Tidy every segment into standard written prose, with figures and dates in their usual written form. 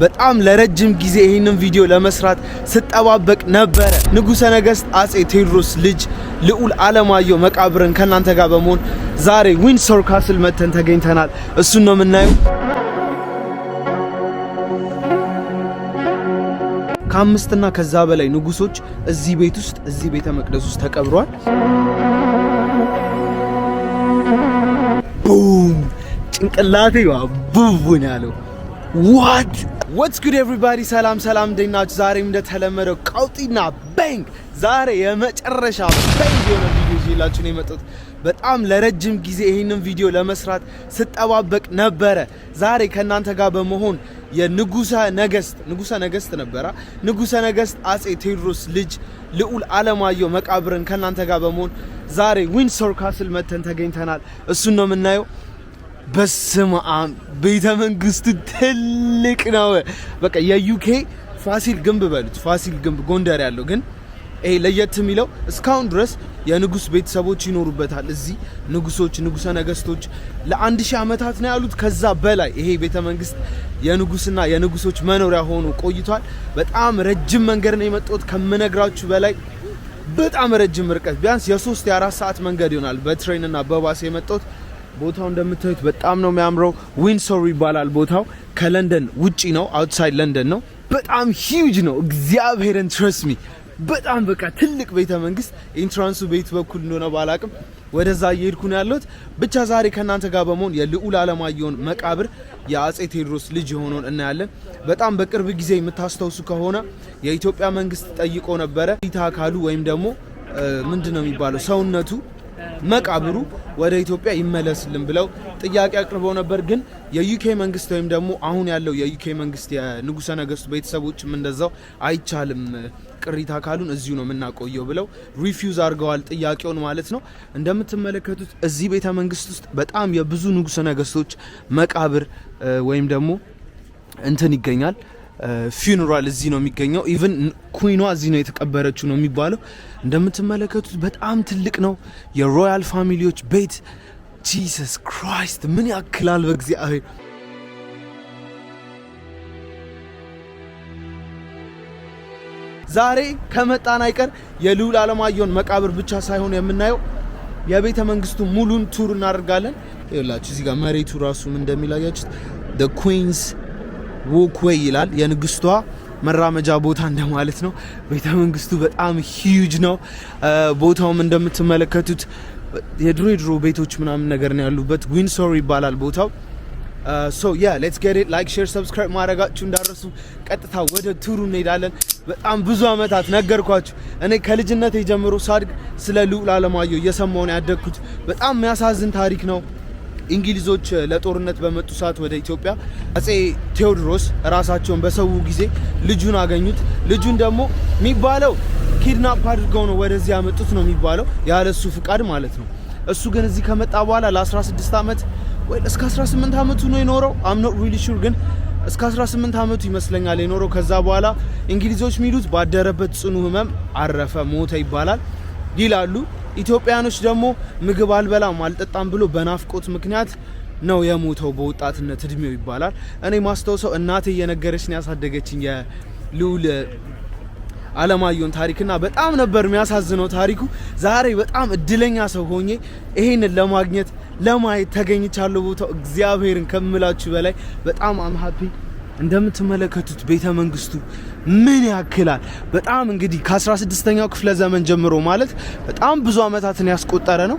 በጣም ለረጅም ጊዜ ይሄንን ቪዲዮ ለመስራት ስጠባበቅ ነበር። ንጉሰ ነገስት አጼ ቴዎድሮስ ልጅ ልዑል አለማየሁ መቃብርን ከናንተ ጋር በመሆን ዛሬ ዊንድሶር ካስል መተን ተገኝተናል። እሱን ነው የምናየው። ከአምስትና ከዛ በላይ ንጉሶች እዚህ ቤት ውስጥ እዚህ ቤተ መቅደስ ውስጥ ተቀብረዋል። ቡም ጭንቅላቴ ቡቡን ያለው What's good everybody? ሰላም እንዴት ናችሁ? ዛሬም እንደተለመደው ቀውጢና ባንግ ዛሬ የመጨረሻ ባንግ የሆነ ቪዲዮ ይዤላችሁ ነው የመጣሁት። በጣም ለረጅም ጊዜ ይሄንን ቪዲዮ ለመስራት ስጠባበቅ ነበረ። ዛሬ ከናንተ ጋር በመሆን የንጉሰ ነገስት አጼ ቴዎድሮስ ልጅ ልዑል አለማየሁ መቃብርን ከናንተ ጋር በመሆን ዛሬ ዊንድሶር ካስል መተን ተገኝተናል። እሱን ነው የምናየው። በስመአብ ቤተ መንግስቱ ትልቅ ነው። በቃ የዩኬ ፋሲል ግንብ በሉት። ፋሲል ግንብ ጎንደር ያለው ግን ይሄ ለየት የሚለው እስካሁን ድረስ የንጉስ ቤተሰቦች ይኖሩበታል። እዚህ ንጉሰ ነገስቶች ለ1000 ዓመታት ነው ያሉት። ከዛ በላይ ይሄ ቤተ መንግስት የንጉስና የንጉሶች መኖሪያ ሆኖ ቆይቷል። በጣም ረጅም መንገድ ነው የመጣሁት ከምነግራችሁ በላይ። በጣም ረጅም ርቀት ቢያንስ የ3-4 ሰዓት መንገድ ይሆናል በትሬን እና በባስ የመጣሁት። ቦታው እንደምታዩት በጣም ነው የሚያምረው። ዊንድሶር ይባላል ቦታው። ከለንደን ውጪ ነው፣ አውትሳይድ ለንደን ነው። በጣም ሂውጅ ነው። እግዚአብሔርን ትረስት ሚ በጣም በቃ ትልቅ ቤተ መንግስት። ኢንትራንሱ ቤት በኩል እንደሆነ ባላቅም ወደዛ እየሄድኩ ነው ያለሁት። ብቻ ዛሬ ከናንተ ጋር በመሆን የልዑል አለማየሁን መቃብር የአጼ ቴዎድሮስ ልጅ የሆነውን እናያለን። በጣም በቅርብ ጊዜ የምታስተውሱ ከሆነ የኢትዮጵያ መንግስት ጠይቆ ነበረ አካሉ ወይም ደግሞ ምንድነው የሚባለው ሰውነቱ መቃብሩ ወደ ኢትዮጵያ ይመለስልን ብለው ጥያቄ አቅርበው ነበር። ግን የዩኬ መንግስት ወይም ደግሞ አሁን ያለው የዩኬ መንግስት የንጉሰ ነገስቱ ቤተሰቦችም እንደዛው አይቻልም፣ ቅሪታ አካሉን እዚሁ ነው የምናቆየው ብለው ሪፊውዝ አድርገዋል ጥያቄውን ማለት ነው። እንደምትመለከቱት እዚህ ቤተ መንግስት ውስጥ በጣም የብዙ ንጉሰ ነገስቶች መቃብር ወይም ደግሞ እንትን ይገኛል። ፊውነራል እዚህ ነው የሚገኘው። ኢቭን ኩዊኗ እዚህ ነው የተቀበረችው ነው የሚባለው። እንደምትመለከቱት በጣም ትልቅ ነው። የሮያል ፋሚሊዎች ቤት ጂሰስ ክራይስት ምን ያክላል በእግዚአብሔር። ዛሬ ከመጣን አይቀር የልዑል አለማየሁን መቃብር ብቻ ሳይሆን የምናየው የቤተ መንግስቱ ሙሉን ቱር እናደርጋለን። ይኸውላችሁ እዚህ ጋር መሬቱ ራሱ ምን እንደሚላያችሁት the queen's walkway ይላል። የንግስቷ መራመጃ ቦታ እንደማለት ነው። ቤተ መንግስቱ በጣም ሂውጅ ነው። ቦታውም እንደምትመለከቱት የድሮ ቤቶች ምናምን ነገር ነው ያሉበት። ዊንድሶር ይባላል ቦታው። ሶ ያ ሌትስ ጌት ኢት። ላይክ፣ ሼር፣ ሰብስክራይብ ማድረጋችሁ እንዳረሱ። ቀጥታ ወደ ቱሩ እንሄዳለን። በጣም ብዙ አመታት ነገርኳችሁ። እኔ ከልጅነቴ ጀምሮ ሳድግ ስለ ልዑል አለማየሁ እየሰማሁ ነው ያደግኩት። በጣም የሚያሳዝን ታሪክ ነው። እንግሊዞች ለጦርነት በመጡ ሰዓት ወደ ኢትዮጵያ አጼ ቴዎድሮስ ራሳቸውን በሰው ጊዜ ልጁን አገኙት። ልጁን ደግሞ የሚባለው ኪድናፕ አድርገው ነው ወደዚህ ያመጡት ነው የሚባለው፣ ያለሱ ፍቃድ ማለት ነው። እሱ ግን እዚህ ከመጣ በኋላ ለ16 አመት ወይ እስከ 18 አመቱ ነው የኖረው። አም ኖት ሪሊ ሹር ግን እስከ 18 አመቱ ይመስለኛል የኖረው። ከዛ በኋላ እንግሊዞች ሚሉት ባደረበት ጽኑ ህመም አረፈ፣ ሞተ ይባላል ይላሉ። ኢትዮጵያኖች ደግሞ ምግብ አልበላም አልጠጣም ብሎ በናፍቆት ምክንያት ነው የሞተው በወጣትነት እድሜው ይባላል። እኔ ማስተውሰው እናቴ እየነገረችኝ ያሳደገችኝ የልዑል አለማየሁን ታሪክና በጣም ነበር የሚያሳዝነው ታሪኩ። ዛሬ በጣም እድለኛ ሰው ሆኜ ይሄንን ለማየት ተገኝቻለሁ ቦታው። እግዚአብሔርን ከምላችሁ በላይ በጣም አም ሃፒ። እንደምትመለከቱት ቤተ መንግስቱ ምን ያክላል። በጣም እንግዲህ ከ16ኛው ክፍለ ዘመን ጀምሮ ማለት በጣም ብዙ አመታትን ያስቆጠረ ነው።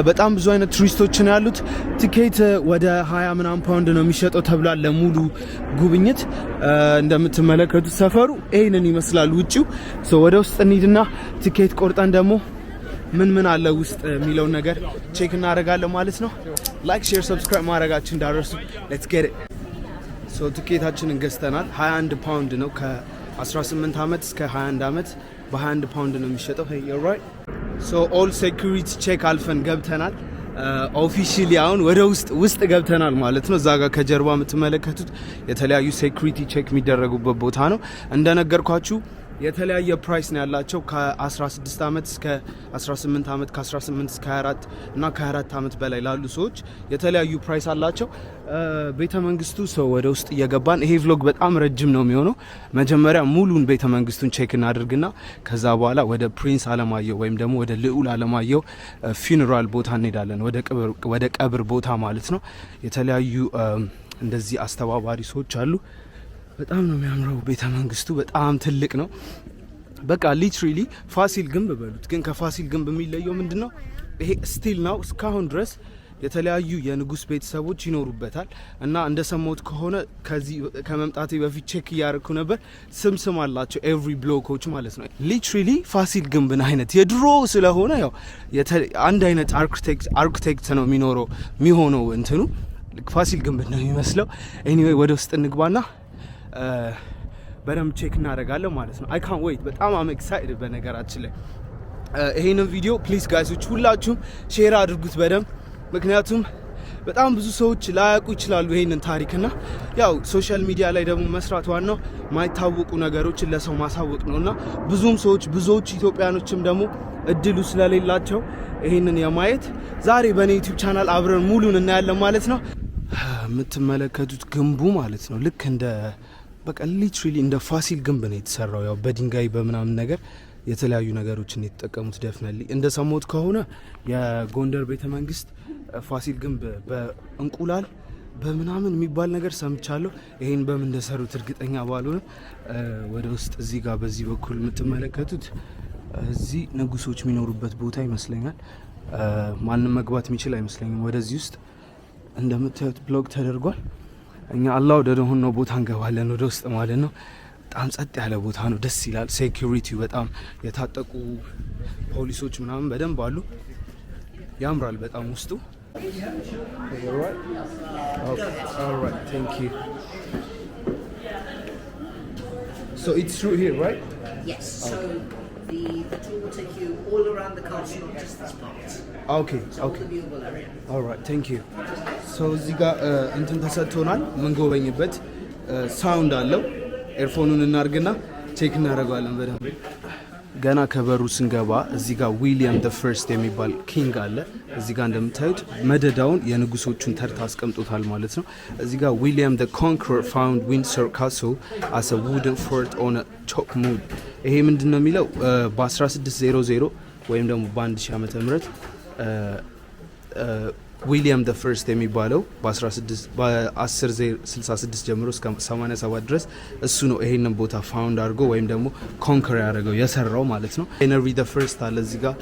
በጣም ብዙ አይነት ቱሪስቶችን ያሉት። ቲኬት ወደ 20 ምናምን ፓውንድ ነው የሚሸጠው ተብሏል ለሙሉ ጉብኝት። እንደምትመለከቱት ሰፈሩ ይሄንን ይመስላል ውጪው። ወደ ውስጥ እንሂድና ቲኬት ቆርጠን ደግሞ ምን አለ ውስጥ የሚለውን ነገር ቼክ እናደርጋለን ማለት ነው። ላይክ፣ ሼር፣ ሰብስክራይብ ማድረጋችሁ እንዳረሱ። ሌትስ ጌት ኢት። ቲኬታችንን ገዝተናል። 21 ፓውንድ ነው። ከ18 አመት እስከ 21 አመት በ21 ፓውንድ ነው የሚሸጠው። ሄይ ዩ ራይት። ኦል ሴኩሪቲ ቼክ አልፈን ገብተናል። ኦፊሻሊ አሁን ወደ ውስጥ ገብተናል ማለት ነው። እዛ ጋር ከጀርባ የምትመለከቱት የተለያዩ ሴኩሪቲ ቼክ የሚደረጉበት ቦታ ነው። እንደነገርኳችሁ የተለያየ ፕራይስ ነው ያላቸው ከ16 ዓመት እስከ 18 ዓመት ከ18 እስከ 24 እና ከ24 ዓመት በላይ ላሉ ሰዎች የተለያዩ ፕራይስ አላቸው። ቤተ መንግስቱ ሰው ወደ ውስጥ እየገባን ይሄ ቭሎግ በጣም ረጅም ነው የሚሆነው። መጀመሪያ ሙሉን ቤተ መንግስቱን ቼክ እናድርግና ከዛ በኋላ ወደ ፕሪንስ አለማየሁ ወይም ደግሞ ወደ ልዑል አለማየሁ ፊውነራል ቦታ እንሄዳለን። ወደ ቀብር ቦታ ማለት ነው። የተለያዩ እንደዚህ አስተባባሪ ሰዎች አሉ። በጣም ነው የሚያምረው ቤተ መንግስቱ በጣም ትልቅ ነው። በቃ ሊትራሊ ፋሲል ግንብ በሉት። ግን ከፋሲል ግንብ የሚለየው ምንድነው? ይሄ ስቲል ነው እስካሁን ድረስ የተለያዩ የንጉስ ቤተሰቦች ይኖሩበታል። እና እንደሰማሁት ከሆነ ከዚህ ከመምጣቴ በፊት ቼክ እያደረኩ ነበር። ስም አላቸው ኤቭሪ ብሎኮች ማለት ነው። ሊትራሊ ፋሲል ግንብን አይነት የድሮ ስለሆነ ያው አንድ አይነት አርኪቴክት ነው የሚሆነው እንትኑ ፋሲል ግንብ ነው የሚመስለው። ኤኒዌይ ወደ ውስጥ እንግባና በደንብ ቼክ እናደርጋለን ማለት ነው። አይ ካን ዌይት በጣም አም ኤክሳይትድ። በነገራችን ላይ ይሄንን ቪዲዮ ፕሊዝ ጋይሶች ሁላችሁም ሼር አድርጉት በደንብ፣ ምክንያቱም በጣም ብዙ ሰዎች ላያውቁ ይችላሉ ይሄንን ታሪክና ያው ሶሻል ሚዲያ ላይ ደግሞ መስራት ዋናው ማይታወቁ ነገሮችን ለሰው ማሳወቅ ነውና ብዙዎች ኢትዮጵያኖችም ደግሞ እድሉ ስለሌላቸው ይሄንን የማየት ዛሬ በኔ ዩቲዩብ ቻናል አብረን ሙሉን እናያለን ማለት ነው። የምትመለከቱት ግንቡ ማለት ነው ልክ እንደ በቃ ሊትራሊ እንደ ፋሲል ግንብ ነው የተሰራው። ያው በድንጋይ በምናምን ነገር የተለያዩ ነገሮችን የተጠቀሙት። ደፍነሊ እንደሰማሁት ከሆነ የጎንደር ቤተ መንግስት ፋሲል ግንብ በእንቁላል በምናምን የሚባል ነገር ሰምቻለሁ። ይሄን በምን እንደሰሩት እርግጠኛ ባልሆነም ወደ ውስጥ እዚህ ጋር በዚህ በኩል የምትመለከቱት እዚህ ንጉሶች የሚኖሩበት ቦታ ይመስለኛል። ማንም መግባት የሚችል አይመስለኝም ወደዚህ ውስጥ። እንደምታዩት ብሎክ ተደርጓል። እኛ አላህ ወደ ሆነው ቦታ እንገባለን ወደ ውስጥ ማለት ነው። በጣም ጸጥ ያለ ቦታ ነው፣ ደስ ይላል። ሴኩሪቲው በጣም የታጠቁ ፖሊሶች ምናምን በደንብ አሉ። ያምራል በጣም ውስጡ። Alright, thank you. So it's through here, right? Yes. So the tour will take you all around the castle, not just this part. Okay. So the viewable area. Alright, thank you. So እዚህ ጋር እንትን ተሰጥቶናል የምንጎበኝበት ሳውንድ አለው። ኤርፎኑን እናርግና ቼክ እናደርገዋለን በደንብ። ገና ከበሩ ስንገባ እዚህ ጋር ዊሊያም ዘ ፈርስት የሚባል ኪንግ አለ። እዚህ ጋር እንደምታዩት መደዳውን የንጉሶቹን ተርታ አስቀምጦታል ማለት ነው። እዚህ ጋር ዊሊያም ዘ ኮንክረር ፋውንድ ዊንድሰር ካስል አስ አ ውደን ፎርት ኦን አ ቾክ ሙድ። ይሄ ምንድን ነው የሚለው በ1600 ወይም ደግሞ በ1000 ዓመተ ምህረት ዊሊያም ዘ ፈርስት የሚባለው በ1066 ጀምሮ እስከ 87 ድረስ እሱ ነው ይሄንን ቦታ ፋውንድ አድርጎ ወይም ደግሞ ኮንከር ያደረገው የሰራው ማለት ነው። ሄነሪ ዘ ፈርስት አለ እዚህ ጋር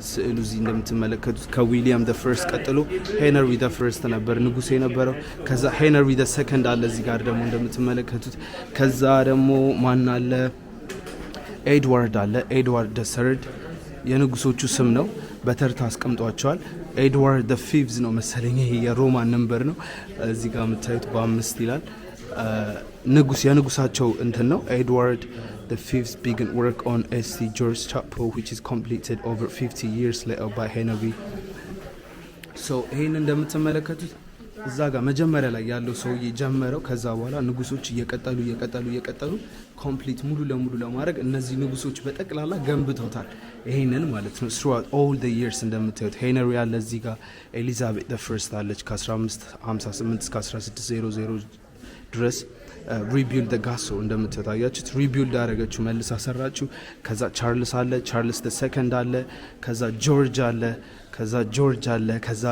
ስዕሉ እዚህ እንደምትመለከቱት። ከዊሊያም ዘ ፈርስት ቀጥሎ ሄነሪ ዘ ፈርስት ነበር ንጉስ የነበረው። ከዛ ሄነሪ ዘ ሰከንድ አለ እዚህ ጋር ደግሞ እንደምትመለከቱት። ከዛ ደግሞ ማን አለ? ኤድዋርድ አለ። ኤድዋርድ ዘ ሰርድ የንጉሶቹ ስም ነው፣ በተርታ አስቀምጧቸዋል። ኤድዋርድ ዘ ፊፍዝ ነው መሰለኝ፣ ይሄ የሮማን ነምበር ነው። እዚህ ጋር የምታዩት በ5 ይላል። የንጉሳቸው እንትን ነው። ኤድዋርድ ዘ ፊፍዝ began work on St. George Chapel which is completed over 50 years later by Henry. so ይሄን እንደምትመለከቱት እዛ ጋር መጀመሪያ ላይ ያለው ሰውዬ ጀመረው። ከዛ በኋላ ንጉሶች እየቀጠሉ ኮምፕሊት ሙሉ ለሙሉ ለማድረግ እነዚህ ንጉሶች በጠቅላላ ገንብተውታል ይሄንን ማለት ነው። throughout all the years እንደምታዩት ሄነሪ ያለ እዚህ ጋር ኤሊዛቤት ዘ ፈርስት አለች ከ1558 እስከ 1600 ድረስ ሪቢልድ ዘ ጋሶ እንደምትታያችሁት ሪቢልድ አደረገችው፣ መልሳ ሰራችው። ከዛ ቻርልስ አለ፣ ቻርልስ ዘ ሰከንድ አለ፣ ከዛ ጆርጅ አለ፣ ከዛ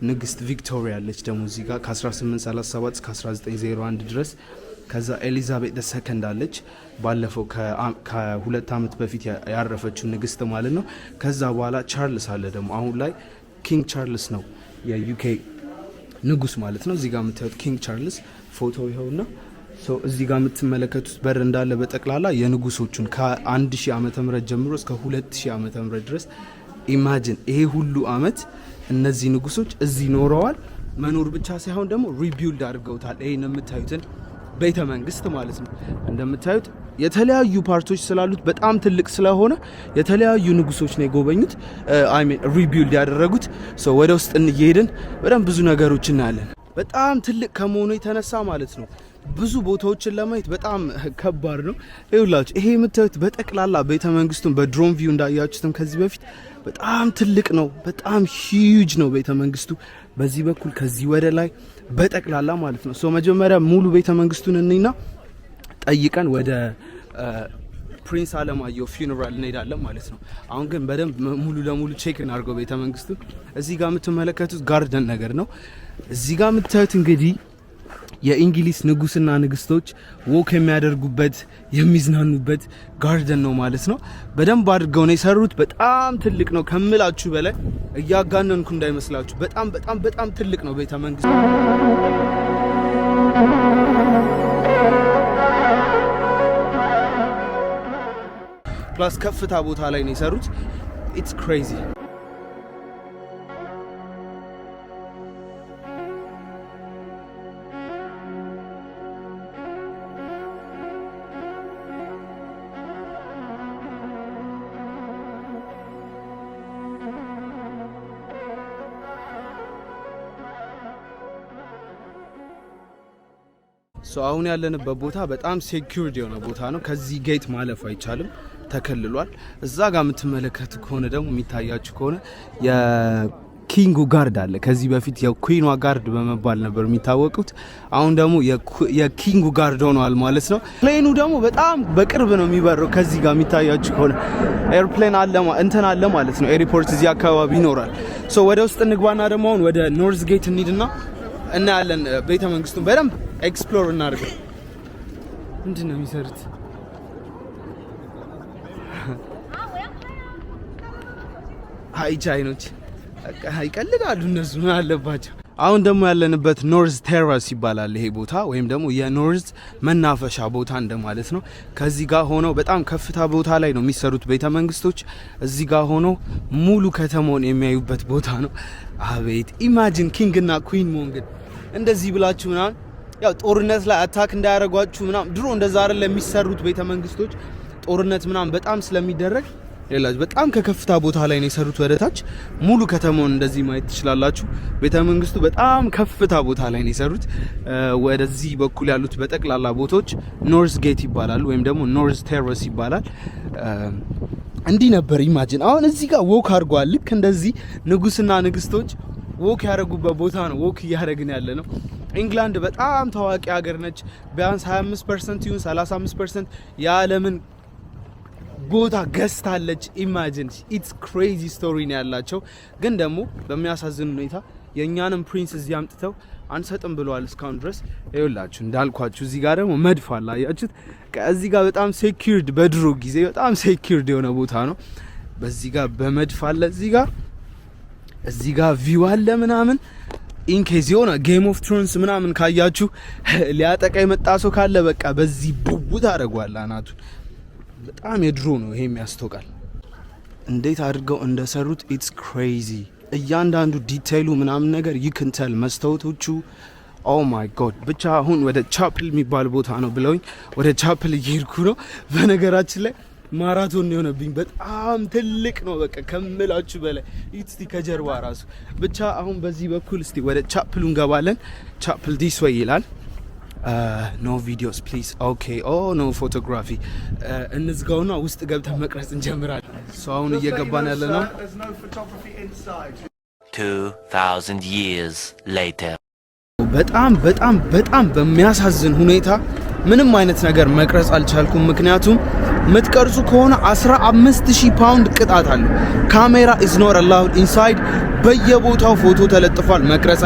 ንግስት ቪክቶሪያ አለች ደግሞ እዚህ ጋር ከ1837 እስከ 1901 ድረስ። ከዛ ኤሊዛቤት ዘ ሰከንድ አለች ባለፈው ከ2 ዓመት በፊት ያረፈችው ንግስት ማለት ነው። ከዛ በኋላ ቻርልስ አለ ደግሞ አሁን ላይ ኪንግ ቻርልስ ነው የዩኬ ንጉስ ማለት ነው። እዚህ ጋር የምታዩት ኪንግ ቻርልስ ፎቶ ይኸውና። እዚህ ጋር የምትመለከቱት በር እንዳለ በጠቅላላ የንጉሶቹን ከ1000 ዓመተ ምህረት ጀምሮ እስከ 2000 ዓመተ ምህረት ድረስ ኢማጂን ይሄ ሁሉ አመት እነዚህ ንጉሶች እዚህ ኖረዋል። መኖር ብቻ ሳይሆን ደግሞ ሪቢልድ አድርገውታል። ይሄን የምታዩትን ቤተ መንግስት ማለት ነው። እንደምታዩት የተለያዩ ፓርቶች ስላሉት በጣም ትልቅ ስለሆነ የተለያዩ ንጉሶች ነው የጎበኙት ሪቢልድ ያደረጉት። ወደ ውስጥ እንሄድን በጣም ብዙ ነገሮች እናያለን። በጣም ትልቅ ከመሆኑ የተነሳ ማለት ነው ብዙ ቦታዎችን ለማየት በጣም ከባድ ነው። ይኸውላችሁ ይሄ የምታዩት በጠቅላላ ቤተ መንግስቱን በድሮን ቪው እንዳያችሁትም ከዚህ በፊት በጣም ትልቅ ነው። በጣም ሂዩጅ ነው ቤተ መንግስቱ። በዚህ በኩል ከዚህ ወደ ላይ በጠቅላላ ማለት ነው። ሶ መጀመሪያ ሙሉ ቤተ መንግስቱን እንይና ጠይቀን ወደ ፕሪንስ አለማየሁ ፊውነራል እንሄዳለን ማለት ነው። አሁን ግን በደንብ ሙሉ ለሙሉ ቼክ እናድርገው ቤተ መንግስቱ። እዚህ ጋር የምትመለከቱት ጋርደን ነገር ነው። እዚህ ጋር የምታዩት እንግዲህ የእንግሊዝ ንጉስና ንግስቶች ወክ የሚያደርጉበት የሚዝናኑበት ጋርደን ነው ማለት ነው። በደንብ አድርገው ነው የሰሩት። በጣም ትልቅ ነው ከምላችሁ በላይ፣ እያጋነንኩ እንዳይመስላችሁ። በጣም በጣም በጣም ትልቅ ነው ቤተ መንግስቱ። ፕላስ ከፍታ ቦታ ላይ ነው የሰሩት። ኢትስ ክሬዚ። አሁን ያለንበት ቦታ በጣም ሴኩርድ የሆነ ቦታ ነው። ከዚህ ጌት ማለፍ አይቻልም፣ ተከልሏል። እዛ ጋር የምትመለከቱ ከሆነ ደግሞ የሚታያችሁ ከሆነ የኪንጉ ጋርድ አለ። ከዚህ በፊት የኩዊኗ ጋርድ በመባል ነበር የሚታወቁት። አሁን ደግሞ የኪንጉ ጋርድ ሆነዋል ማለት ነው። ፕሌኑ ደግሞ በጣም በቅርብ ነው የሚበረው። ከዚህ ጋር የሚታያችሁ ከሆነ ኤርፕሌን አለ እንትን አለ ማለት ነው። ኤርፖርት እዚህ አካባቢ ይኖራል። ወደ ውስጥ እንግባና ደግሞ አሁን ወደ ኖርዝ ጌት እንሂድና እናያለን። ቤተ መንግስቱን በደንብ ኤክስፕሎር እናድርገው። ምንድን ነው የሚሰሩት? አይ ቻይኖች ይቀልዳሉ እነሱ፣ ምን አለባቸው? አሁን ደግሞ ያለንበት ኖርዝ ቴራስ ይባላል ይሄ ቦታ፣ ወይም ደግሞ የኖርዝ መናፈሻ ቦታ እንደማለት ነው። ከዚህ ጋር ሆነው በጣም ከፍታ ቦታ ላይ ነው የሚሰሩት ቤተ መንግስቶች። እዚህ ጋር ሆነው ሙሉ ከተማውን የሚያዩበት ቦታ ነው። አቤት ኢማጂን ኪንግ እና ኩዊን መሆን ግን እንደዚህ ብላችሁ ምናምን ያው ጦርነት ላይ አታክ እንዳያደርጓችሁ ምናምን። ድሮ እንደዛ አይደል የሚሰሩት ቤተ መንግስቶች። ጦርነት ምናምን በጣም ስለሚደረግ ሌላችሁ በጣም ከከፍታ ቦታ ላይ ነው የሰሩት። ወደታች ሙሉ ከተማውን እንደዚህ ማየት ትችላላችሁ። ቤተ መንግስቱ በጣም ከፍታ ቦታ ላይ ነው የሰሩት። ወደዚህ በኩል ያሉት በጠቅላላ ቦታዎች ኖርዝ ጌት ይባላሉ፣ ወይም ደግሞ ኖርዝ ቴራስ ይባላል። እንዲህ ነበር ኢማጂን። አሁን እዚህ ጋር ወክ አድርጓል። ልክ እንደዚህ ንጉስና ንግስቶች ወክ ያደረጉበት ቦታ ነው ወክ እያደረግን ያለ ነው። ኢንግላንድ በጣም ታዋቂ ሀገር ነች። ቢያንስ 25% ይሁን 35% የዓለምን ቦታ ገዝታለች። ኢማጂን ኢትስ ክሬዚ ስቶሪ ነው ያላቸው። ግን ደግሞ በሚያሳዝን ሁኔታ የእኛንም ፕሪንስ እዚህ አምጥተው አንሰጥም ብለዋል እስካሁን ድረስ። ይኸውላችሁ እንዳልኳችሁ እዚህ ጋር ደግሞ መድፍ አለ። አያችሁት? እዚህ ጋር በጣም ሴኩርድ፣ በድሮ ጊዜ በጣም ሴኩርድ የሆነ ቦታ ነው። በዚህ ጋር በመድፍ አለ። እዚህ ጋር ቪው አለ ምናምን። ኢንኬዝ የሆነ ጌም ኦፍ ትሮንስ ምናምን ካያችሁ ሊያጠቃ የመጣ ሰው ካለ በቃ በዚህ ቡቡት አደረጓል አናቱ። በጣም የድሮ ነው ይሄ የሚያስተውቃል። እንዴት አድርገው እንደሰሩት ኢትስ ክሬዚ። እያንዳንዱ ዲቴይሉ ምናምን ነገር ይክንተል መስታወቶቹ። ኦ ማይ ጎድ። ብቻ አሁን ወደ ቻፕል የሚባል ቦታ ነው ብለውኝ ወደ ቻፕል እየሄድኩ ነው። በነገራችን ላይ ማራቶን የሆነብኝ በጣም ትልቅ ነው በቃ ከምላችሁ በላይ። እስቲ ከጀርባ ራሱ ብቻ አሁን በዚህ በኩል እስቲ ወደ ቻፕሉ እንገባለን። ቻፕል ዲስ ወይ ይላል። ኖ ቪዲዮስ ፕሊዝ። ኦኬ ኦ ኖ ፎቶግራፊ። እንዝጋውና ውስጥ ገብተን መቅረጽ እንጀምራለን። አሁን እየገባን ያለ ነው። 2000 years later በጣም በጣም በጣም በሚያሳዝን ሁኔታ ምንም አይነት ነገር መቅረጽ አልቻልኩም። ምክንያቱም ምትቀርጹ ከሆነ 15000 ፓውንድ ቅጣት አለው። ካሜራ ኢዝ ኖት አላውድ ኢንሳይድ። በየቦታው ፎቶ ተለጥፏል። መቅረጽ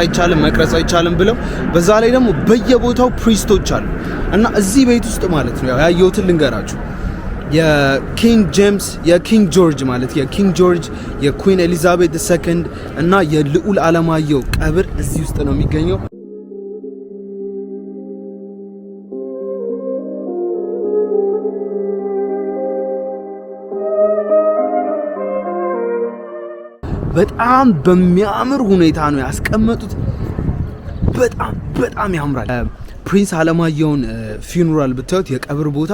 አይቻልም ብለው፣ በዛ ላይ ደግሞ በየቦታው ፕሪስቶች አሉ እና እዚህ ቤት ውስጥ ማለት ነው ያየሁትን ልንገራችሁ። የኪንግ ጄምስ የኪንግ ጆርጅ ማለት የኪንግ ጆርጅ የኩዊን ኤሊዛቤት II እና የልዑል አለማየሁ ቀብር እዚህ ውስጥ ነው የሚገኘው። በጣም በሚያምር ሁኔታ ነው ያስቀመጡት። በጣም ያምራል። ፕሪንስ አለማየሁን ፊውነራል ብታዩት የቀብር ቦታ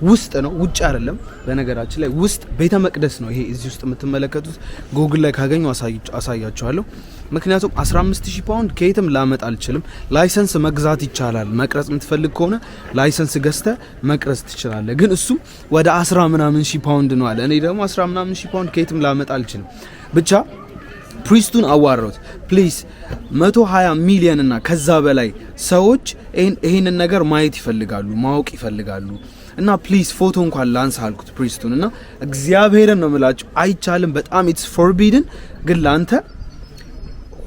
ውስጥ ነው፣ ውጭ አይደለም። በነገራችን ላይ ውስጥ ቤተ መቅደስ ነው ይሄ እዚህ ውስጥ የምትመለከቱት። ጎግል ላይ ካገኙ አሳያችኋለሁ። ምክንያቱም 15000 ፓውንድ ከየትም ላመጣ አልችልም። ላይሰንስ መግዛት ይቻላል። መቅረጽ የምትፈልግ ከሆነ ላይሰንስ ገዝተ መቅረጽ ትችላለህ። ግን እሱ ወደ 10 ምናምን ሺህ ፓውንድ ነው አለ። እኔ ደግሞ 10 ምናምን ሺህ ፓውንድ ከየትም ላመጣ አልችልም። ብቻ ፕሪስቱን አዋራሁት። ፕሊዝ 120 ሚሊዮን እና ከዛ በላይ ሰዎች ይሄንን ነገር ማየት ይፈልጋሉ፣ ማወቅ ይፈልጋሉ እና ፕሊዝ ፎቶ እንኳን ላንሳ አልኩት ፕሪስቱን። እና እግዚአብሔርን ነው የምላችሁ አይቻልም፣ በጣም ኢትስ ፎርቢድን፣ ግን ላንተ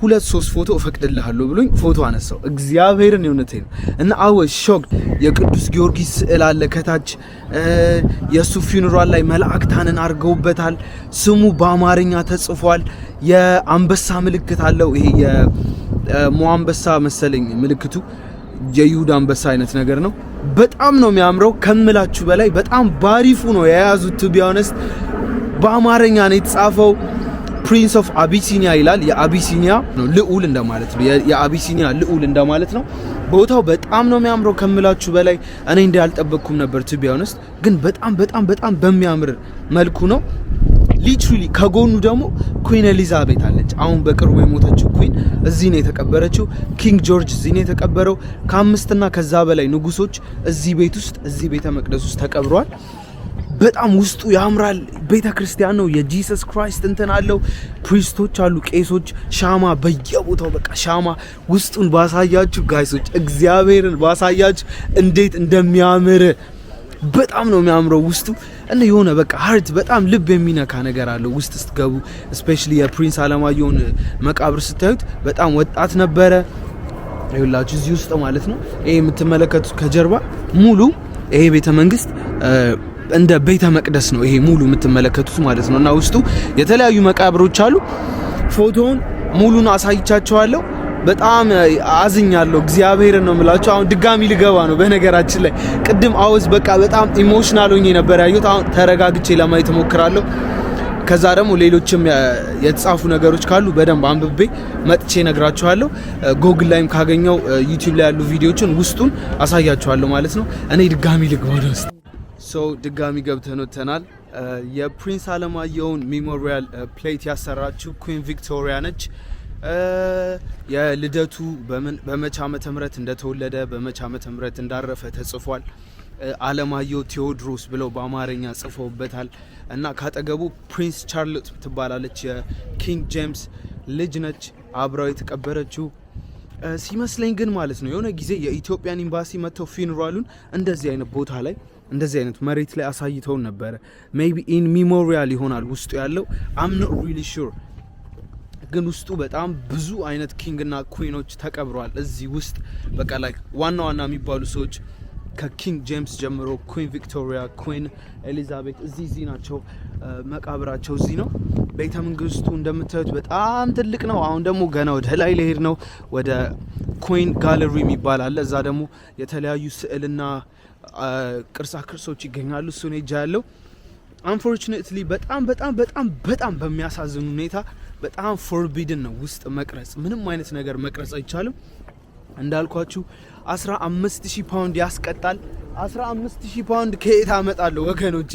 2-3 ፎቶ እፈቅድልሃለሁ ብሎኝ ፎቶ አነሳው። እግዚአብሔርን የእውነቴን ነው። እና አወዝ ሾክድ። የቅዱስ ጊዮርጊስ ስዕል አለ ከታች። የእሱ ፊኑራል ላይ መላእክታንን አድርገውበታል። ስሙ በአማርኛ ተጽፏል። የአንበሳ ምልክት አለው። ይሄ የሞ አንበሳ መሰለኝ ምልክቱ፣ የይሁዳ አንበሳ አይነት ነገር ነው። በጣም ነው የሚያምረው ከምላችሁ በላይ። በጣም ባሪፉ ነው የያዙት። ቱ ቢ ኦነስት በአማርኛ ነው የተጻፈው። ፕሪንስ ኦፍ አቢሲኒያ ይላል። የአቢሲኒያ ነው ልዑል እንደማለት ነው። የአቢሲኒያ ልዑል እንደማለት ነው። ቦታው በጣም ነው የሚያምረው ከምላችሁ በላይ። እኔ እንዲህ አልጠበቅኩም ነበር ቱ ቢ ኦነስት፣ ግን በጣም በጣም በጣም በሚያምር መልኩ ነው። ሊትራሊ ከጎኑ ደግሞ ኩዊን ኤሊዛቤት አለች። አሁን በቅርቡ የሞተችው ኩዊን እዚህ ነው የተቀበረችው። ኪንግ ጆርጅ እዚህ ነው የተቀበረው። ከ5 እና ከዛ በላይ ንጉሶች እዚህ ቤት ውስጥ እዚህ ቤተ መቅደስ ውስጥ ተቀብረዋል። በጣም ውስጡ ያምራል። ቤተ ክርስቲያን ነው። የጂሰስ ክራይስት እንትን አለው። ፕሪስቶች አሉ፣ ቄሶች፣ ሻማ በየቦታው በቃ ሻማ። ውስጡን ባሳያችሁ ጋይሶች፣ እግዚአብሔርን ባሳያችሁ እንዴት እንደሚያምር በጣም ነው የሚያምረው ውስጡ። እና የሆነ በቃ ሃርት በጣም ልብ የሚነካ ነገር አለው ውስጥ ስትገቡ። ስፔሻሊ የፕሪንስ አለማየሁን መቃብር ስታዩት በጣም ወጣት ነበረ። ይኸውላችሁ እዚህ ውስጥ ማለት ነው። ይሄ የምትመለከቱት ከጀርባ ሙሉ ይሄ ቤተ መንግስት እንደ ቤተ መቅደስ ነው። ይሄ ሙሉ የምትመለከቱት ማለት ነው። እና ውስጡ የተለያዩ መቃብሮች አሉ። ፎቶውን ሙሉን አሳይቻቸዋለሁ። በጣም አዝኛለሁ። እግዚአብሔርን ነው የምላችሁ። አሁን ድጋሚ ልገባ ነው። በነገራችን ላይ ቅድም አውዝ በቃ በጣም ኢሞሽናል ሆኜ ነበር ያዩት። አሁን ተረጋግቼ ለማየት እሞክራለሁ። ከዛ ደግሞ ሌሎችም የተጻፉ ነገሮች ካሉ በደንብ አንብቤ መጥቼ ነግራችኋለሁ። ጎግል ላይም ካገኘው ዩቲዩብ ላይ ያሉ ቪዲዮችን ውስጡን አሳያችኋለሁ ማለት ነው። እኔ ድጋሚ ልገባ ነው። ድጋሚ ገብተን ወጥተናል። የፕሪንስ አለማየሁን ሜሞሪያል ፕሌት ያሰራችው ኩዊን ቪክቶሪያ ነች። የልደቱ በመቼ ዓመተ ምህረት እንደተወለደ በመቼ ዓመተ ምህረት እንዳረፈ ተጽፏል። አለማየሁ ቴዎድሮስ ብለው በአማርኛ ጽፈውበታል። እና ካጠገቡ ፕሪንስ ቻርሎት ትባላለች፣ የኪንግ ጄምስ ልጅ ነች፣ አብራው የተቀበረችው ሲመስለኝ። ግን ማለት ነው የሆነ ጊዜ የኢትዮጵያን ኤምባሲ መጥተው ፊኑራሉን እንደዚህ አይነት ቦታ ላይ እንደዚህ አይነት መሬት ላይ አሳይተውን ነበረ። ሜቢ ኢን ሜሞሪያል ይሆናል ውስጡ ያለው። አም ኖት ሪሊ ሹር፣ ግን ውስጡ በጣም ብዙ አይነት ኪንግ እና ኩዊኖች ተቀብረዋል እዚህ ውስጥ። በቃ ላይ ዋና ዋና የሚባሉ ሰዎች ከኪንግ ጄምስ ጀምሮ ኩዊን ቪክቶሪያ፣ ኩዊን ኤሊዛቤት እዚህ ናቸው። መቃብራቸው እዚህ ነው። ቤተ መንግስቱ እንደምታዩት በጣም ትልቅ ነው። አሁን ደግሞ ገና ወደ ላይ ልሄድ ነው። ወደ ኩዊን ጋለሪ የሚባል አለ። እዛ ደግሞ የተለያዩ ስዕልና ቅርሳ ቅርሶች ይገኛሉ። እሱን ሄጃ ያለው አንፎርቹኔትሊ በጣም በጣም በጣም በጣም በሚያሳዝን ሁኔታ በጣም ፎርቢድን ነው ውስጥ መቅረጽ። ምንም አይነት ነገር መቅረጽ አይቻልም። እንዳልኳችሁ 15000 ፓውንድ ያስቀጣል። 15000 ፓውንድ ከየት አመጣለሁ ወገኖቼ?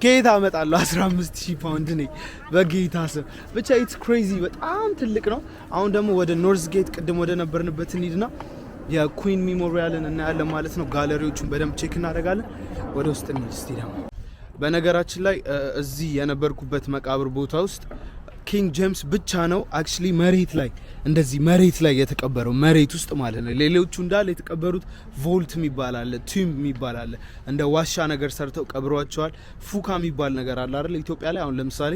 ከየት አመጣለሁ 15000 ፓውንድ? ነኝ በጌታ ስም ብቻ ኢትስ ክሬዚ። በጣም ትልቅ ነው። አሁን ደግሞ ወደ ኖርዝ ጌት ቅድም ወደ ነበርንበት እንሂድና የኩዊን ሜሞሪያልን እናያለን ማለት ነው። ጋለሪዎቹን በደንብ ቼክ እናደርጋለን። ወደ ውስጥ እንሂድ እስቲ። ደግሞ በነገራችን ላይ እዚህ የነበርኩበት መቃብር ቦታ ውስጥ ኪንግ ጄምስ ብቻ ነው አክቹሊ መሬት ላይ እንደዚህ መሬት ላይ የተቀበረው፣ መሬት ውስጥ ማለት ነው። ሌሎቹ እንዳለ የተቀበሩት ቮልት የሚባል አለ፣ ቱም የሚባል አለ። እንደ ዋሻ ነገር ሰርተው ቀብሯቸዋል። ፉካ የሚባል ነገር አለ አይደል? ኢትዮጵያ ላይ አሁን ለምሳሌ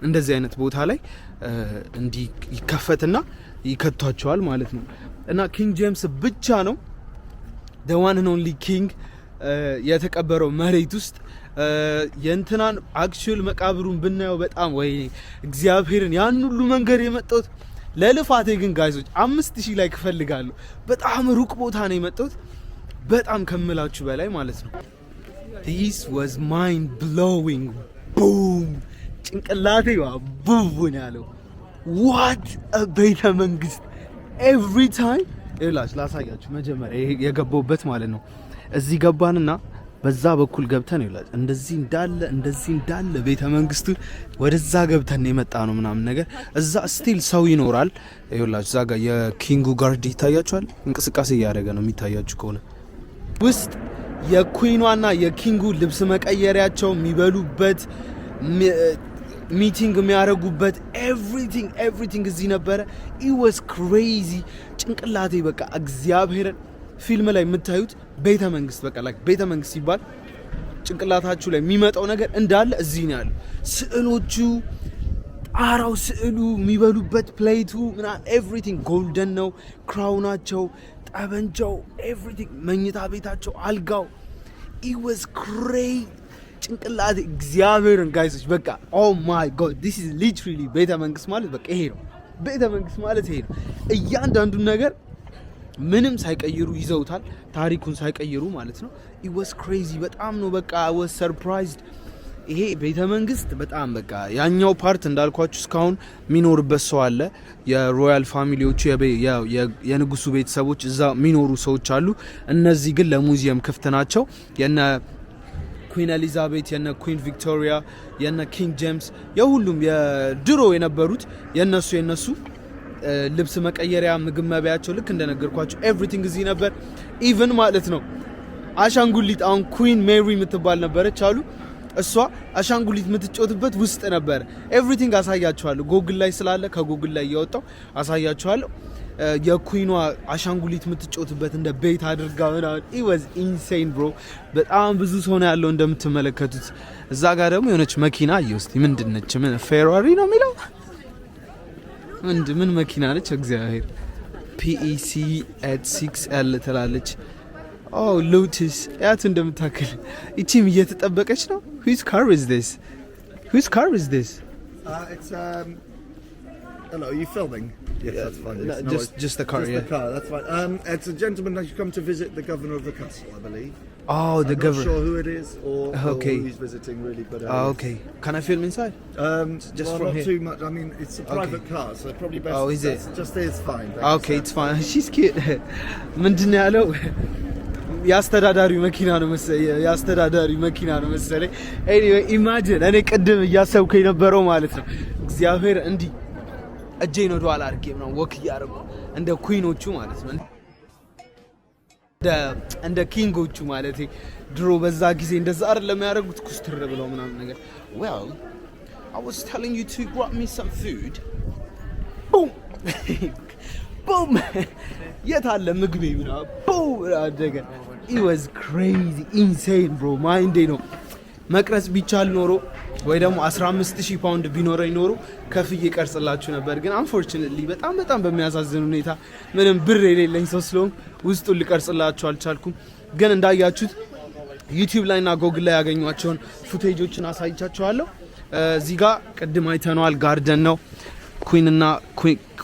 እንደዚህ አይነት ቦታ ላይ እንዲህ ይከፈትና ይከቷቸዋል ማለት ነው። እና ኪንግ ጄምስ ብቻ ነው the one and only king የተቀበረው መሬት ውስጥ። የእንትናን አክቹዋል መቃብሩን ብናየው በጣም ወይ እግዚአብሔርን ያን ሁሉ መንገድ የመጣሁት ለልፋቴ ግን ጋይሶች 5000 ላይ እፈልጋለሁ። በጣም ሩቅ ቦታ ነው የመጣሁት፣ በጣም ከምላችሁ በላይ ማለት ነው። this was mind blowing boom ጭንቅላቴ ቡቡን ያለው what a ቤተ መንግስት every time ይላች ላሳያችሁ። መጀመሪያ የገባውበት ማለት ነው። እዚህ ገባንና በዛ በኩል ገብተን ይላል እንደዚህ እንዳለ ቤተ መንግስቱ ወደዛ ገብተን የመጣ ነው ምናምን ነገር እዛ ስቲል ሰው ይኖራል ይላችሁ። እዛ ጋር የኪንጉ ጋርድ ይታያችኋል፣ እንቅስቃሴ እያደረገ ነው የሚታያችሁ ከሆነ ውስጥ የኩዊኗና የኪንጉ ልብስ መቀየሪያቸው የሚበሉበት ሚቲንግ የሚያደርጉበት ኤቭሪቲንግ እዚህ ነበረ። it was crazy ጭንቅላቴ በቃ እግዚአብሔርን ፊልም ላይ የምታዩት ቤተ መንግስት በቃ like ቤተ መንግስት ሲባል ጭንቅላታችሁ ላይ የሚመጣው ነገር እንዳለ እዚህ ነው ያለው። ስዕሎቹ፣ ጣራው፣ ስዕሉ፣ የሚበሉበት ፕሌቱ ምናምን ኤቭሪቲንግ ጎልደን ነው። ክራውናቸው፣ ጠበንጃው፣ ኤቭሪቲንግ፣ መኝታ ቤታቸው፣ አልጋው it was crazy ጭንቅላቴ እግዚአብሔርን ጋይሶች በቃ oh my god this is literally ቤተ መንግስት ማለት በቃ ይሄ ነው። ቤተ መንግስት ማለት ይሄ ነው። እያንዳንዱን ነገር ምንም ሳይቀይሩ ይዘውታል፣ ታሪኩን ሳይቀይሩ ማለት ነው። it was crazy በጣም ነው በቃ I was surprised። ይሄ ቤተ መንግስት በጣም በቃ ያኛው ፓርት እንዳልኳችሁ እስካሁን የሚኖርበት ሰው አለ። የሮያል ፋሚሊዎቹ የንጉሱ ቤተሰቦች እዛ የሚኖሩ ሰዎች አሉ። እነዚህ ግን ለሙዚየም ክፍት ናቸው። የነ ኩዊን ኤሊዛቤት፣ የነ ኩዊን ቪክቶሪያ፣ የነ ኪንግ ጄምስ የሁሉም የድሮ የነበሩት የነሱ ልብስ መቀየሪያ፣ ምግብ መብያቸው ልክ እንደነገርኳችሁ ኤቭሪቲንግ እዚህ ነበር። ኢቭን ማለት ነው አሻንጉሊት አሁን ኩዊን ሜሪ የምትባል ነበረች አሉ። እሷ አሻንጉሊት የምትጫወትበት ውስጥ ነበር። ኤቭሪቲንግ አሳያችኋለሁ። ጎግል ላይ ስላለ ከጎግል ላይ እያወጣው አሳያችኋለሁ። የኩዊኗ አሻንጉሊት የምትጫወትበት እንደ ቤት አድርጋ ምናምን it was insane bro። በጣም ብዙ ሰው ነው ያለው እንደምትመለከቱት። እዛ ጋር ደግሞ የሆነች መኪና እየውስጥ ምንድነች? ምን ፌራሪ ነው የሚለው ምን መኪና ነች? እግዚአብሔር PEC at 6L ትላለች። ሎቱስ ያት እንደምታከል እቺም እየተጠበቀች ነው። whose car is this? It's hello, are you filming? Yes, that's fine. No, just the car. Just yeah, the car. That's fine. It's a gentleman who's come to visit the governor of the castle, I believe. The governor. I'm not sure who it is or okay. who he's visiting really, but okay. Can I film inside? Just from not here. Too much. I mean, it's a private car, so probably best. Is it? Just it's fine. Okay, it's fine. She's cute. ምንድነው ያለው? ያስተዳዳሪው መኪና ነው መሰለኝ። anyway imagine እኔ ቅድም እያሰብኩ የነበረው ማለት ነው እግዚአብሔር እንዲህ እጄን ወደ ኋላ አድርጌ ምናምን ወክ እያደረጉ እንደ ኩዊኖቹ ማለት ነው እንደ ኪንጎቹ ማለት ድሮ በዛ ጊዜ እንደዛ አይደለም ያደረጉት ኩስትር ብለው ምናምን ነገር well I was telling you to grab me some food boom boom የታለ ምግቤ ምናምን boom አደገ it was crazy insane bro ማይንዴ ነው መቅረጽ ቢቻል ኖሮ ወይ ደግሞ 15000 ፓውንድ ቢኖረኝ ኖሮ ከፍዬ ቀርጽላችሁ ነበር። ግን unfortunately በጣም በሚያሳዝን ሁኔታ ምንም ብር የሌለኝ ሰው ስለሆንኩ ውስጡን ልቀርጽላችሁ አልቻልኩም። ግን እንዳያችሁት ዩቲዩብ ላይና ጎግል ላይ ያገኟቸውን ፉቴጆችን አሳይቻችኋለሁ። እዚህ ጋር ቅድም አይተነዋል ጋርደን ነው።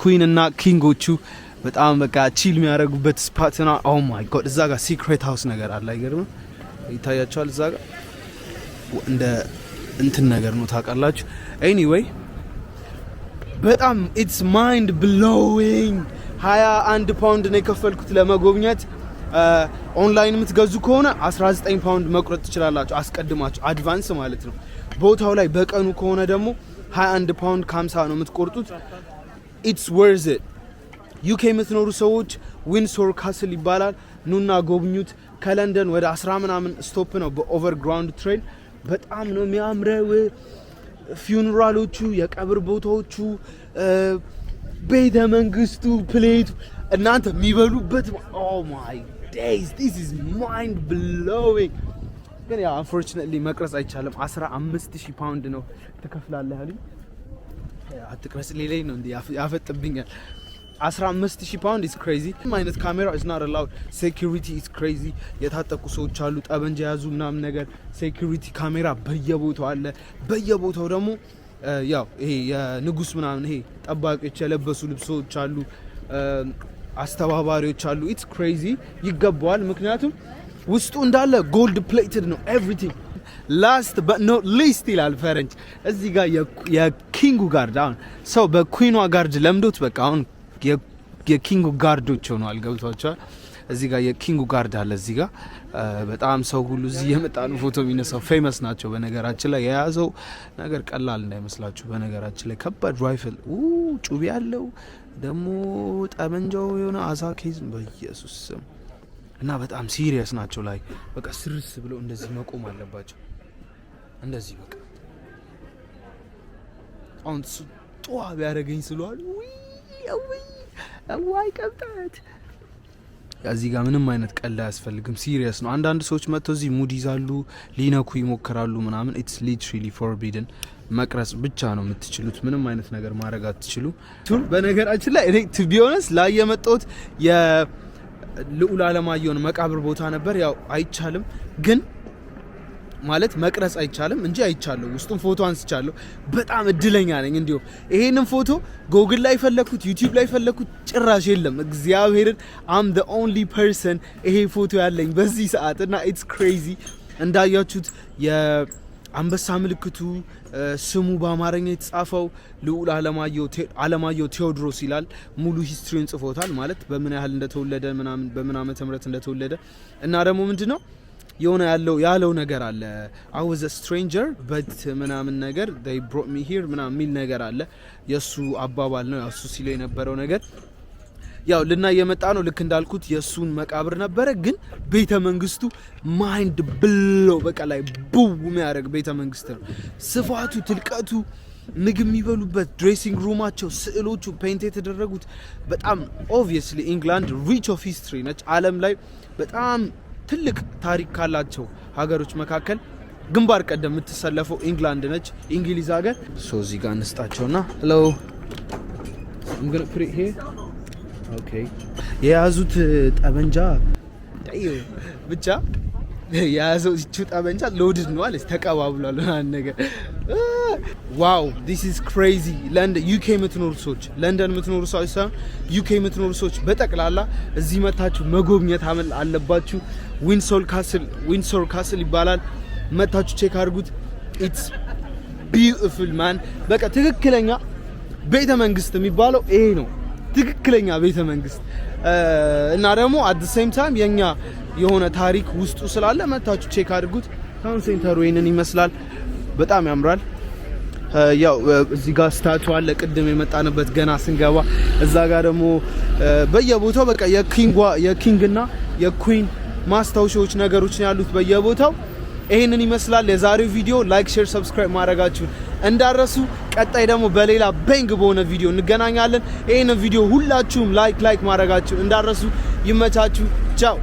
ኩዊንና ኪንጎቹ በጣም በቃ ቺል የሚያደርጉበት ስፓትና ኦ ማይ ጎድ እዛ ጋር ሲክሬት ሃውስ ነገር አለ። አይገርም? ይታያችኋል እዛ ጋር እንደ እንትን ነገር ነው ታውቃላችሁ። ኤኒዌይ በጣም ኢትስ ማይንድ ብሎዊንግ 21 ፓውንድ ነው የከፈልኩት ለመጎብኘት። ኦንላይን የምትገዙ ከሆነ 19 ፓውንድ መቁረጥ ትችላላችሁ አስቀድማችሁ አድቫንስ ማለት ነው። ቦታው ላይ በቀኑ ከሆነ ደግሞ 21 ፓውንድ ከ50 ነው የምትቆርጡት። ኢትስ ወርዝ ኢት። ዩኬ የምትኖሩ ሰዎች ዊንሶር ካስል ይባላል፣ ኑና ጎብኙት። ከለንደን ወደ 10 ምናምን ስቶፕ ነው በኦቨርግራውንድ ትሬን። በጣም ነው የሚያምረው። ፊውነራሎቹ፣ የቀብር ቦታዎቹ፣ ቤተ መንግስቱ፣ ፕሌቱ እናንተ የሚበሉበት oh my days this is mind blowing። ግን ያ unfortunately መቅረጽ አይቻልም። 15000 ፓውንድ ነው ተከፍላለህ አሉኝ። አትቅረጽ ሌለኝ ነው እንዴ ያፈጥብኛል። 15000 ፓውንድ is crazy። ማይነት ካሜራ is not allowed። security is crazy። የታጠቁ ሰዎች አሉ፣ ጠበንጃ ያዙ ምናምን ነገር። security ካሜራ በየቦታው አለ። በየቦታው ደግሞ ያው ይሄ የንጉስ ምናምን ይሄ ጠባቂዎች የለበሱ ልብሶች አሉ፣ አስተባባሪዎች አሉ። it's crazy ይገባዋል። ምክንያቱም ውስጡ እንዳለ ጎልድ ፕሌትድ ነው everything። last but not least ይላል ፈረንጅ። እዚህ ጋር የኪንጉ ጋርድ አሁን ሰው በኩዊኗ ጋርድ ለምዶት በቃ አሁን የኪንጉ ጋርዶች ሆነዋል። ገብቷቸዋል። እዚህ ጋር የኪንጉ ጋርድ አለ እዚህ ጋር በጣም ሰው ሁሉ እዚህ የመጣ ነው ፎቶ የሚነሳው ፌመስ ናቸው በነገራችን ላይ የያዘው ነገር ቀላል እንዳይመስላችሁ በነገራችን ላይ ከባድ ራይፍል ጩቤ ያለው ደግሞ ጠመንጃው የሆነ አዛኬዝ በኢየሱስ ስም እና በጣም ሲሪየስ ናቸው ላይ በቃ ስርስ ብለው እንደዚህ መቆም አለባቸው እንደዚህ በቃ አሁን ጧ ቢያደርገኝ ስለዋል ወይ ቀብጣት እዚህ ጋር ምንም አይነት ቀልድ አያስፈልግም ሲሪየስ ነው አንዳንድ ሰዎች መጥተው እዚህ ሙድ ይዛሉ ሊነኩ ይሞክራሉ ምናምን ኢትስ ሊትራሊ ፎርቢድን መቅረጽ ብቻ ነው የምትችሉት ምንም አይነት ነገር ማድረግ አትችሉ በነገራችን ላይ እኔ ቱ ቢ ኦነስት ላይ የመጣሁት የልዑል አለማየሁን መቃብር ቦታ ነበር ያው አይቻልም ግን ማለት መቅረጽ አይቻልም እንጂ አይቻለሁ ውስጡን ፎቶ አንስቻለሁ በጣም እድለኛ ነኝ እንዲሁ ይሄንን ፎቶ ጎግል ላይ ፈለኩት ዩቲዩብ ላይ ፈለኩት ጭራሽ የለም እግዚአብሔርን አም the only person ይሄ ፎቶ ያለኝ በዚህ ሰዓት እና it's crazy እንዳያችሁት የአንበሳ ምልክቱ ስሙ በአማርኛ የተጻፈው ልዑል አለማየሁ ቴዎድሮስ ይላል ሙሉ ሂስትሪውን ጽፎታል ማለት በምን ያህል እንደተወለደ ምናምን በምን ዓመተ ምህረት እንደተወለደ እና ደግሞ ምንድነው የሆነ ያለው ነገር አለ I was a stranger but ምናምን ነገር they brought me here ምናምን ሚል ነገር አለ የሱ አባባል ነው ያሱ ሲለው የነበረው ነገር ያው ልና የመጣ ነው ልክ እንዳልኩት የሱን መቃብር ነበረ ግን ቤተ መንግስቱ ማይንድ ብሎ በቃ ላይ ቡው የሚያደርግ ቤተ መንግስት ነው ስፋቱ ትልቀቱ ምግብ የሚበሉበት ድሬሲንግ ሩማቸው ስዕሎቹ ፔንት የተደረጉት በጣም obviously ኢንግላንድ ሪች ኦፍ ሂስትሪ ነች ዓለም ላይ በጣም ትልቅ ታሪክ ካላቸው ሀገሮች መካከል ግንባር ቀደም የምትሰለፈው ኢንግላንድ ነች እንግሊዝ ሀገር ሶ እዚህ ጋር እንስጣቸውና hello I'm going to put it here okay የያዙት ጠመንጃ ብቻ የያዘው እቺ ጠመንጃ ሎድድ ነው አለች ተቀባብሏል አንድ ነገር ዋው this is crazy ለንደን ዩኬ የምትኖሩ ሰዎች ለንደን የምትኖሩ ሰዎች ዩኬ የምትኖሩ ሰዎች በጠቅላላ እዚህ መታችሁ መጎብኘት አለባችሁ ዊንሶር ካስል ይባላል መታችሁ ቼክ አድርጉት it's beautiful man በቃ ትክክለኛ ቤተ መንግስት የሚባለው ይሄ ነው ትክክለኛ ቤተ መንግስት እና ደግሞ at the same time የኛ የሆነ ታሪክ ውስጡ ስላለ መታችሁ ቼክ አድርጉት ታውን ሴንተሩ ይሄንን ይመስላል በጣም ያምራል ያው እዚህ ጋር ስታቹ አለ ቅድም የመጣንበት ገና ስንገባ እዛ ጋር ደግሞ በየቦታው በቃ የኪንግና የኩዊን ማስታወሻዎች ነገሮች ያሉት በየቦታው ይሄንን ይመስላል የዛሬው ቪዲዮ ላይክ ሼር ሰብስክራይብ ማድረጋችሁን እንዳረሱ ቀጣይ ደግሞ በሌላ ቤንግ በሆነ ቪዲዮ እንገናኛለን ይሄንን ቪዲዮ ሁላችሁም ላይክ ማድረጋችሁን እንዳረሱ ይመቻችሁ ቻው